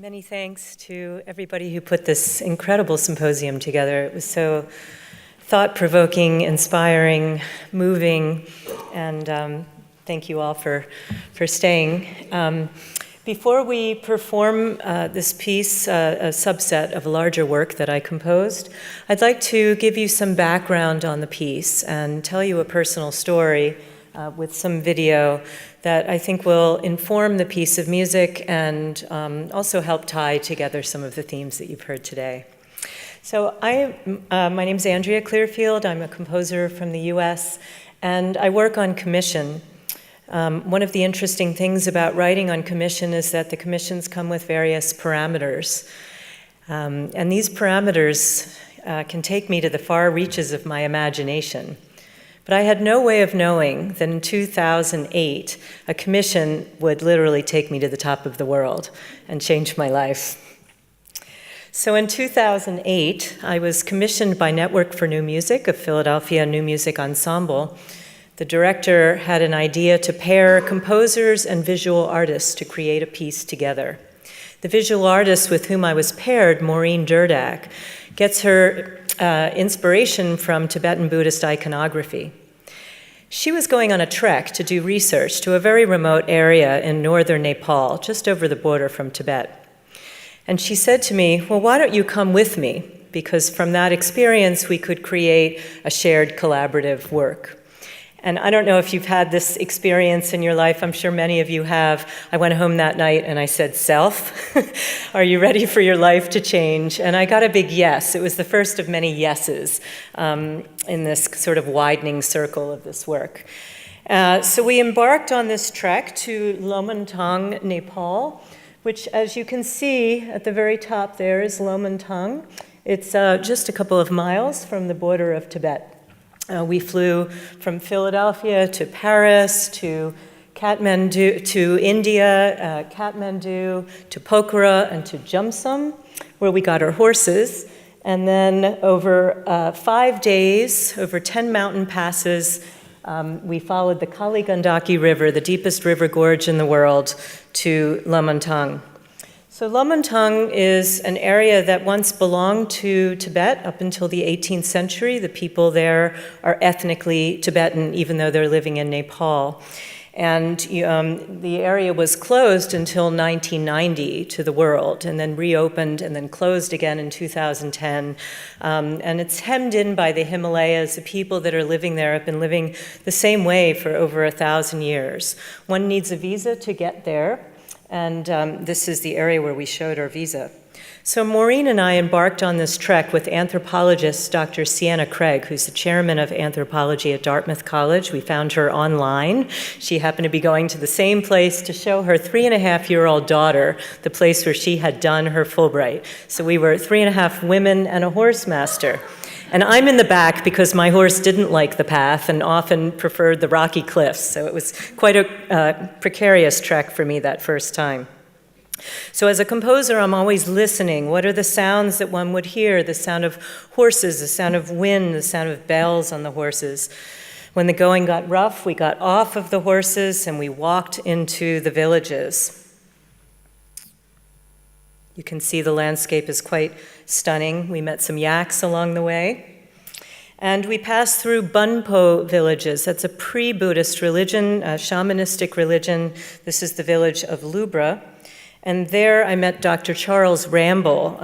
Many thanks to everybody who put this incredible symposium together. It was so thought-provoking, inspiring, moving, and thank you all for staying. Before we perform this piece, a subset of a larger work that I composed, I'd like to give you some background on the piece and tell you a personal story with some video that I think will inform the piece of music and also help tie together some of the themes that you've heard today. So my name's Andrea Clearfield. I'm a composer from the US, and I work on commission. One of the interesting things about writing on commission is that the commissions come with various parameters. And these parameters can take me to the far reaches of my imagination. But I had no way of knowing that in 2008, a commission would literally take me to the top of the world and change my life. So in 2008, I was commissioned by Network for New Music, a Philadelphia new music ensemble. The director had an idea to pair composers and visual artists to create a piece together. The visual artist with whom I was paired, Maureen Durdak, gets her inspiration from Tibetan Buddhist iconography. She was going on a trek to do research to a very remote area in northern Nepal, just over the border from Tibet. And she said to me, well, why don't you come with me? Because from that experience, we could create a shared collaborative work. And I don't know if you've had this experience in your life. I'm sure many of you have. I went home that night and I said, self, are you ready for your life to change? And I got a big yes. It was the first of many yeses in this sort of widening circle of this work. So we embarked on this trek to Lomantang, Nepal, which, as you can see at the very top there, is Lomantang. It's just a couple of miles from the border of Tibet. We flew from Philadelphia to Paris, to Kathmandu, to India, Kathmandu, to Pokhara, and to Jumsum, where we got our horses. And then over 5 days, over 10 mountain passes, we followed the Kali Gandaki River, the deepest river gorge in the world, to Lomantang. So Lomantang is an area that once belonged to Tibet up until the 18th century. The people there are ethnically Tibetan, even though they're living in Nepal. And the area was closed until 1990 to the world, and then reopened and then closed again in 2010. And it's hemmed in by the Himalayas. The people that are living there have been living the same way for over 1,000 years. One needs a visa to get there. And this is the area where we showed our visa. So Maureen and I embarked on this trek with anthropologist Dr. Sienna Craig, who's the chairman of anthropology at Dartmouth College. We found her online. She happened to be going to the same place to show her 3.5-year-old daughter the place where she had done her Fulbright. So we were 3.5 women and a horse master. And I'm in the back because my horse didn't like the path and often preferred the rocky cliffs. So it was quite a precarious trek for me that first time. So as a composer, I'm always listening. What are the sounds that one would hear? The sound of horses, the sound of wind, the sound of bells on the horses. When the going got rough, we got off of the horses and we walked into the villages. You can see the landscape is quite stunning. We met some yaks along the way. And we passed through Bunpo villages. That's a pre-Buddhist religion, a shamanistic religion. This is the village of Lubra. And there I met Dr. Charles Ramble,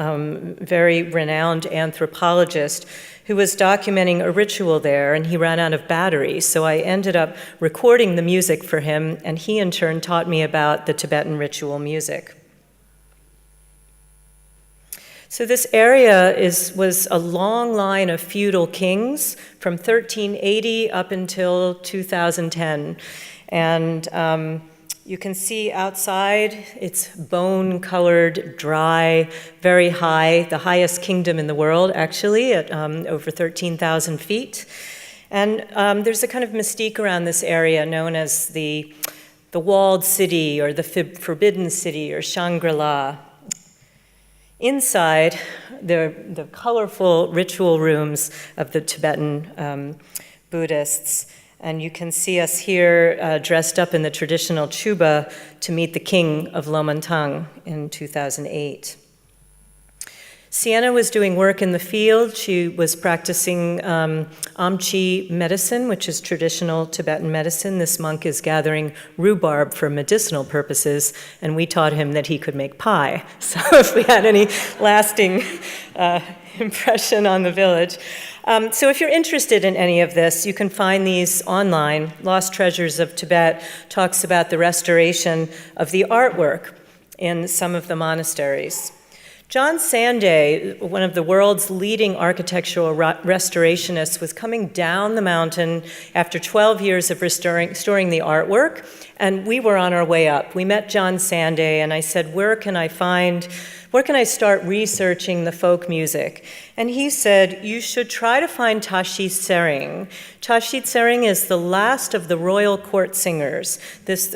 very renowned anthropologist, who was documenting a ritual there, and he ran out of batteries. So I ended up recording the music for him, and he in turn taught me about the Tibetan ritual music. So this area was a long line of feudal kings from 1380 up until 2010. And you can see outside, it's bone-colored, dry, very high, the highest kingdom in the world, actually, at over 13,000 feet. And there's a kind of mystique around this area known as the walled city or the forbidden city or Shangri-La. Inside, the colorful ritual rooms of the Tibetan Buddhists. And you can see us here dressed up in the traditional chuba to meet the king of Lomantang in 2008. Sienna was doing work in the field. She was practicing Amchi medicine, which is traditional Tibetan medicine. This monk is gathering rhubarb for medicinal purposes, and we taught him that he could make pie. So if we had any lasting impression on the village. So if you're interested in any of this, you can find these online. Lost Treasures of Tibet talks about the restoration of the artwork in some of the monasteries. John Sanday, one of the world's leading architectural restorationists, was coming down the mountain after 12 years of restoring the artwork, and we were on our way up. We met John Sanday, and I said, where can I start researching the folk music? And he said, you should try to find Tashi Tsering. Tashi Tsering is the last of the royal court singers.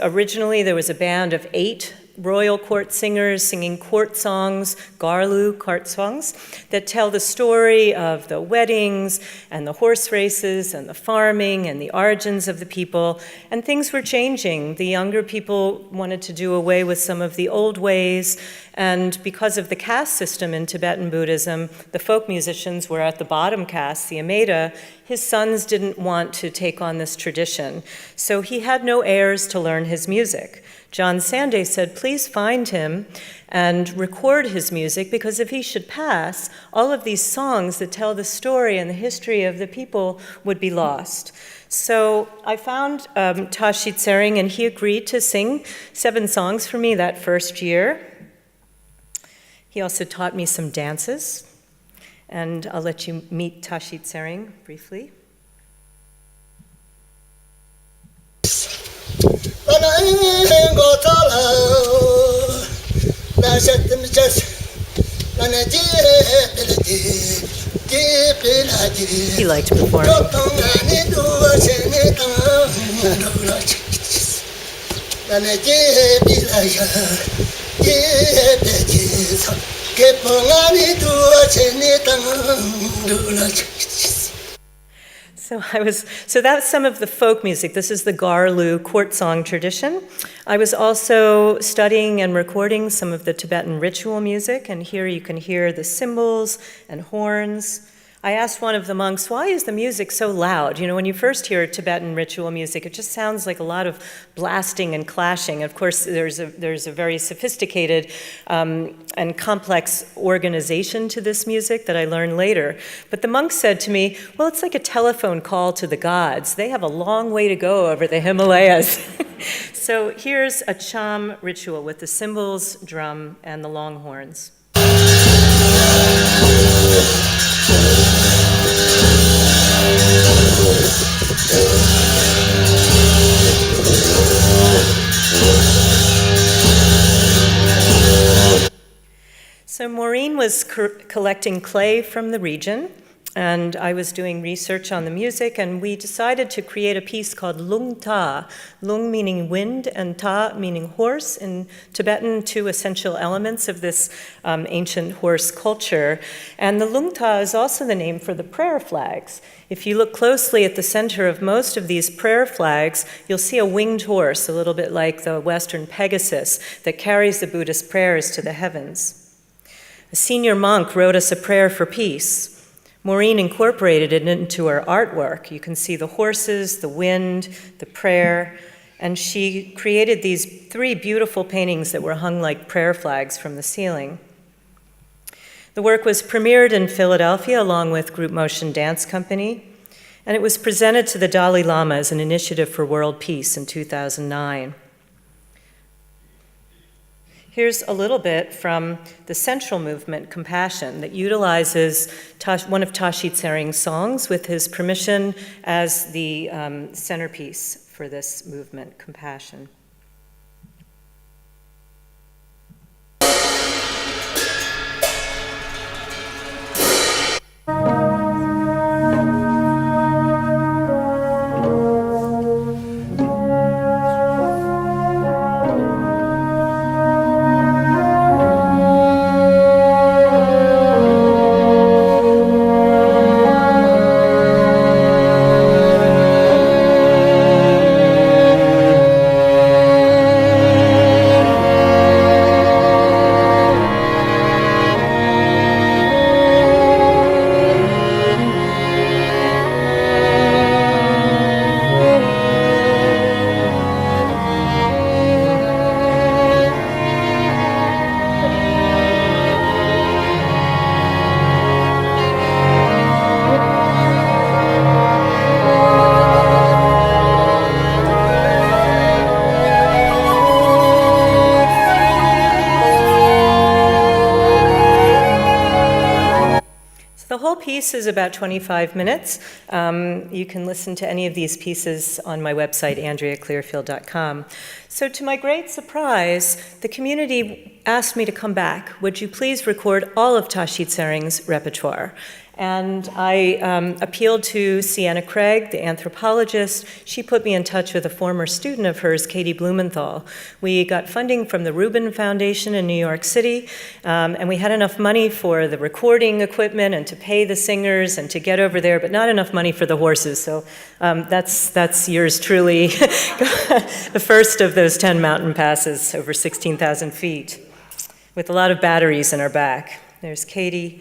Originally, there was a band of 8 royal court singers singing court songs, Garlu court songs, that tell the story of the weddings and the horse races and the farming and the origins of the people. And things were changing. The younger people wanted to do away with some of the old ways. And because of the caste system in Tibetan Buddhism, the folk musicians were at the bottom caste, the Amida. His sons didn't want to take on this tradition. So he had no heirs to learn his music. John Sanday said, please find him and record his music, because if he should pass, all of these songs that tell the story and the history of the people would be lost. So I found Tashi Tsering, and he agreed to sing 7 songs for me that first year. He also taught me some dances, and I'll let you meet Tashi Tsering briefly. He liked performing. So that's some of the folk music. This is the Garlu court song tradition. I was also studying and recording some of the Tibetan ritual music, and here you can hear the cymbals and horns. I asked one of the monks, why is the music so loud? You know, when you first hear Tibetan ritual music, it just sounds like a lot of blasting and clashing. Of course, there's a very sophisticated and complex organization to this music that I learned later. But the monk said to me, well, it's like a telephone call to the gods. They have a long way to go over the Himalayas. So here's a cham ritual with the cymbals, drum, and the long horns. So Maureen was collecting clay from the region, and I was doing research on the music, and we decided to create a piece called Lung Ta, Lung meaning wind and Ta meaning horse. In Tibetan, 2 essential elements of this ancient horse culture. And the Lung Ta is also the name for the prayer flags. If you look closely at the center of most of these prayer flags, you'll see a winged horse, a little bit like the Western Pegasus, that carries the Buddhist prayers to the heavens. A senior monk wrote us a prayer for peace. Maureen incorporated it into her artwork. You can see the horses, the wind, the prayer, and she created these 3 beautiful paintings that were hung like prayer flags from the ceiling. The work was premiered in Philadelphia along with Group Motion Dance Company, and it was presented to the Dalai Lama as an initiative for world peace in 2009. Here's a little bit from the central movement, Compassion, that utilizes one of Tashi Tsering's songs with his permission as the centerpiece for this movement, Compassion. piece is about 25 minutes. You can listen to any of these pieces on my website, AndreaClearfield.com. So to my great surprise, the community asked me to come back. Would you please record all of Tashi Tsering's repertoire? And I appealed to Sienna Craig, the anthropologist. She put me in touch with a former student of hers, Katie Blumenthal. We got funding from the Rubin Foundation in New York City, and we had enough money for the recording equipment and to pay the singers and to get over there, but not enough money for the horses. So that's yours truly, the first of those 10 mountain passes over 16,000 feet, with a lot of batteries in our back. There's Katie.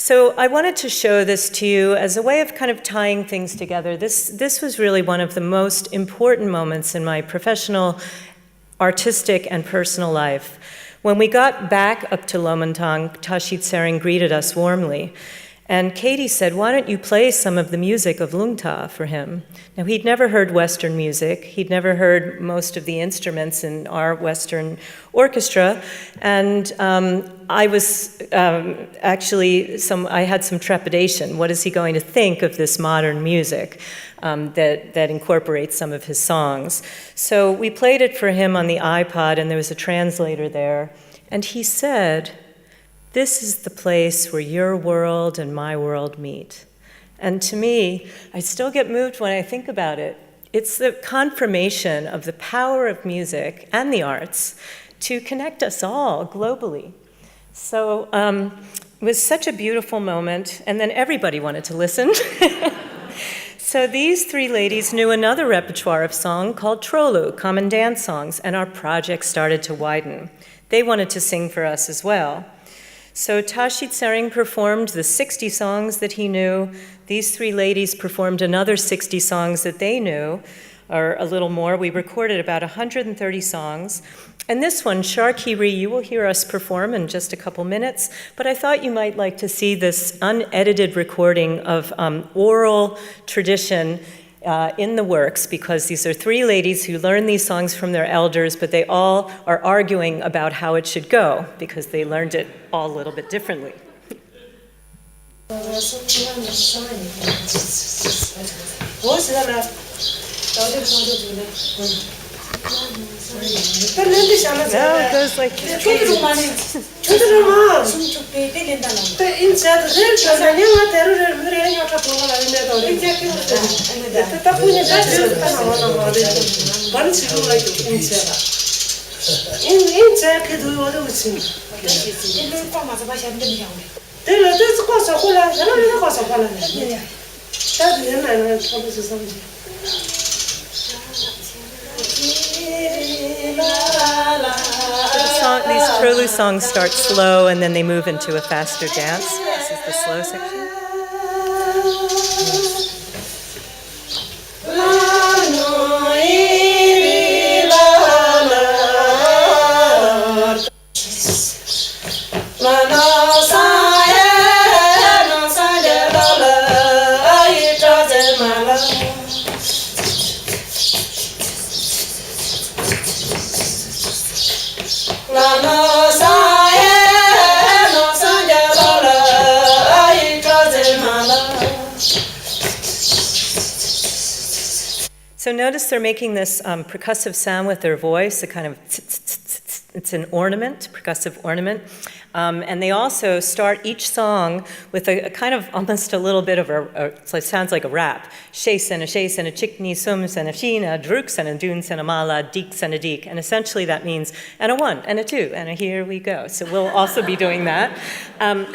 So I wanted to show this to you as a way of kind of tying things together. This was really one of the most important moments in my professional, artistic, and personal life. When we got back up to Lomantang, Tashi Tsering greeted us warmly. And Katie said, why don't you play some of the music of Lungta for him? Now, he'd never heard Western music. He'd never heard most of the instruments in our Western orchestra. And I was I had some trepidation. What is he going to think of this modern music that incorporates some of his songs? So we played it for him on the iPod, and there was a translator there. And he said, this is the place where your world and my world meet. And to me, I still get moved when I think about it. It's the confirmation of the power of music and the arts to connect us all globally. So it was such a beautiful moment, and then everybody wanted to listen. So these three ladies knew another repertoire of song called Trolu, common dance songs, and our project started to widen. They wanted to sing for us as well. So Tashi Tsering performed the 60 songs that he knew. These three ladies performed another 60 songs that they knew, or a little more. We recorded about 130 songs. And this one, Sharkiri, you will hear us perform in just a couple minutes, but I thought you might like to see this unedited recording of oral tradition in the works, because these are three ladies who learned these songs from their elders, but they all are arguing about how it should go, because they learned it all a little bit differently. No, it goes like these Trolu songs start slow and then they move into a faster dance. This is the slow section. So notice they're making this percussive sound with their voice, a kind of it's an ornament, percussive ornament. And they also start each song with a kind of almost a little bit of it sounds like a rap. Shace and a chikni, sums and a shina, druks and a dunes and a mala, deeks and a deek. And essentially that means, and a one, and a two, and a here we go. So we'll also be doing that.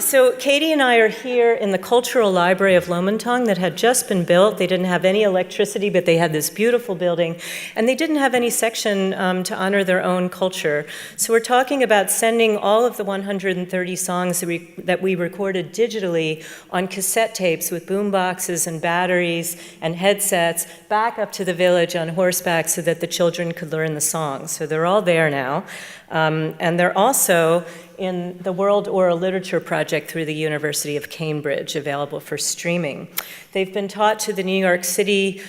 So Katie and I are here in the Cultural Library of Lomantang that had just been built. They didn't have any electricity, but they had this beautiful building. And they didn't have any section to honor their own culture. So we're talking about sending all of the 130 songs that we recorded digitally on cassette tapes with boom boxes and batteries and headsets back up to the village on horseback so that the children could learn the songs. So they're all there now. And they're also in the World Oral Literature Project through the University of Cambridge, available for streaming. They've been taught to the New York City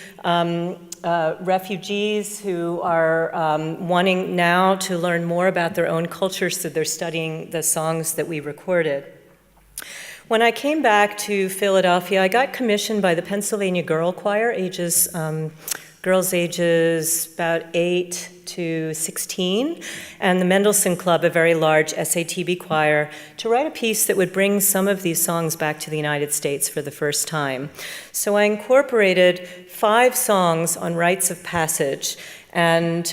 refugees who are wanting now to learn more about their own culture, so they're studying the songs that we recorded. When I came back to Philadelphia, I got commissioned by the Pennsylvania Girl Choir, girls ages about 8 to 16, and the Mendelssohn Club, a very large SATB choir, to write a piece that would bring some of these songs back to the United States for the first time. So I incorporated 5 songs on rites of passage, and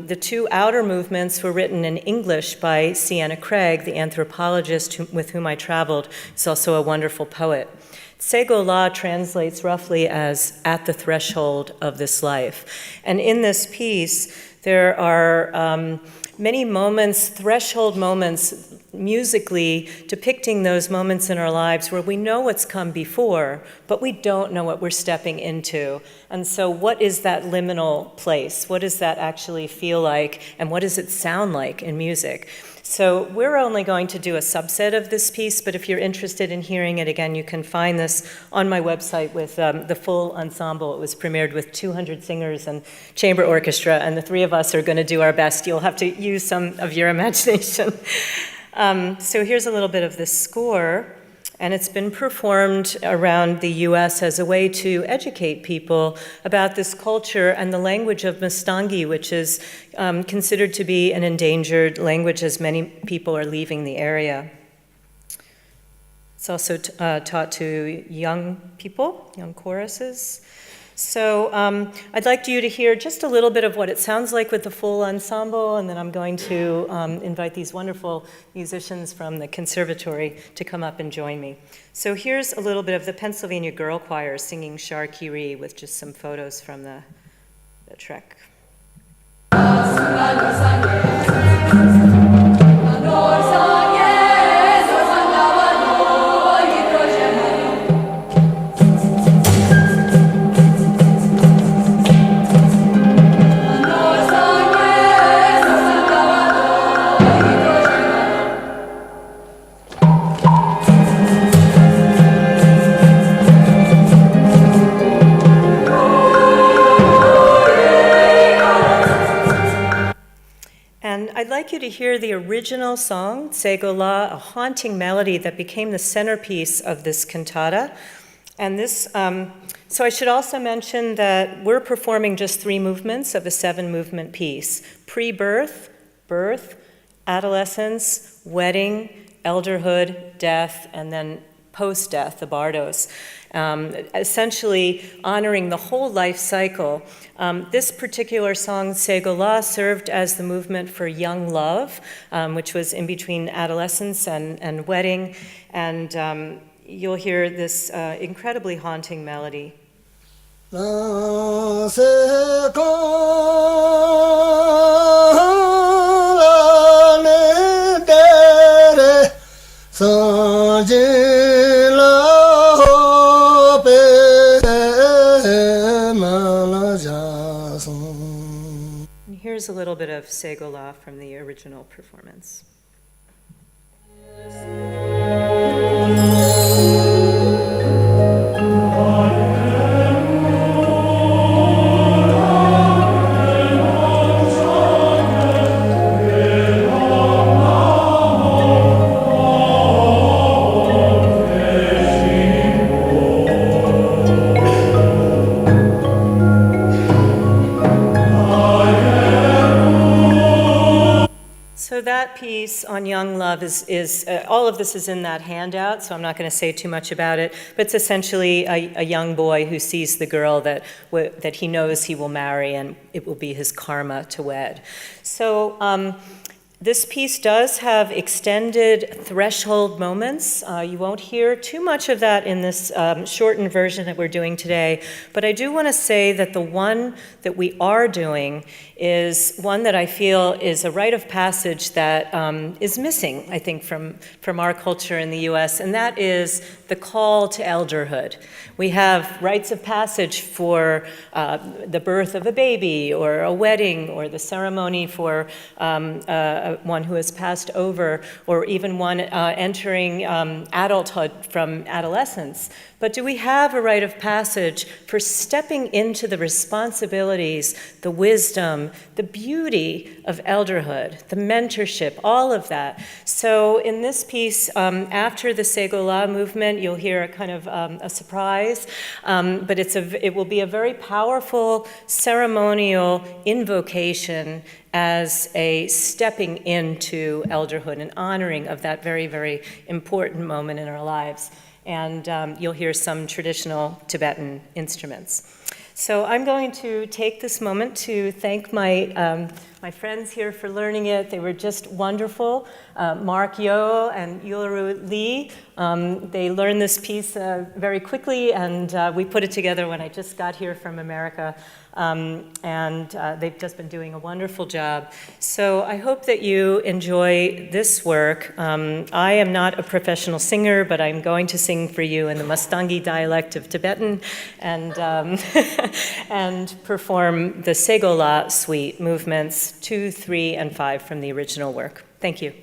the 2 outer movements were written in English by Sienna Craig, the anthropologist with whom I traveled. He's also a wonderful poet. Segola translates roughly as "at the threshold of this life." And in this piece, there are many moments, threshold moments, musically depicting those moments in our lives where we know what's come before, but we don't know what we're stepping into. And so what is that liminal place? What does that actually feel like? And what does it sound like in music? So we're only going to do a subset of this piece, but if you're interested in hearing it again, you can find this on my website with the full ensemble. It was premiered with 200 singers and chamber orchestra, and the 3 of us are going to do our best. You'll have to use some of your imagination. So here's a little bit of the score, and it's been performed around the US as a way to educate people about this culture and the language of Mustangi, which is considered to be an endangered language as many people are leaving the area. It's also taught to young people, young choruses. So I'd like you to hear just a little bit of what it sounds like with the full ensemble, and then I'm going to invite these wonderful musicians from the conservatory to come up and join me. So here's a little bit of the Pennsylvania Girl Choir singing Shar Kiri with just some photos from the trek. I'd like you to hear the original song, Segola, a haunting melody that became the centerpiece of this cantata. And this, so I should also mention that we're performing just 3 movements of a 7-movement piece: pre-birth, birth, adolescence, wedding, elderhood, death, and then post-death, the bardos, essentially honoring the whole life cycle. This particular song, Segola, served as the movement for young love, which was in between adolescence and wedding, and you'll hear this incredibly haunting melody. Here's a little bit of Segola from the original performance. So that piece on young love is all of this is in that handout, so I'm not going to say too much about it, but it's essentially a young boy who sees the girl that he knows he will marry, and it will be his karma to wed. So this piece does have extended threshold moments. You won't hear too much of that in this shortened version that we're doing today, but I do want to say that the one that we are doing is one that I feel is a rite of passage that is missing, I think, from our culture in the US, and that is the call to elderhood. We have rites of passage for the birth of a baby, or a wedding, or the ceremony for a one who has passed over, or even one entering adulthood from adolescence, but do we have a rite of passage for stepping into the responsibilities, the wisdom, the beauty of elderhood, the mentorship, all of that? So in this piece, after the Segola movement, you'll hear a kind of a surprise, but it will be a very powerful ceremonial invocation as a stepping into elderhood and honoring of that very, very important moment in our lives. And you'll hear some traditional Tibetan instruments. So I'm going to take this moment to thank my friends here for learning it. They were just wonderful. Mark Yo and Yularu Lee, they learned this piece very quickly, and we put it together when I just got here from America. And they've just been doing a wonderful job. So I hope that you enjoy this work. I am not a professional singer, but I'm going to sing for you in the Mustangi dialect of Tibetan and, and perform the Segola suite movements 2, 3, and 5 from the original work. Thank you.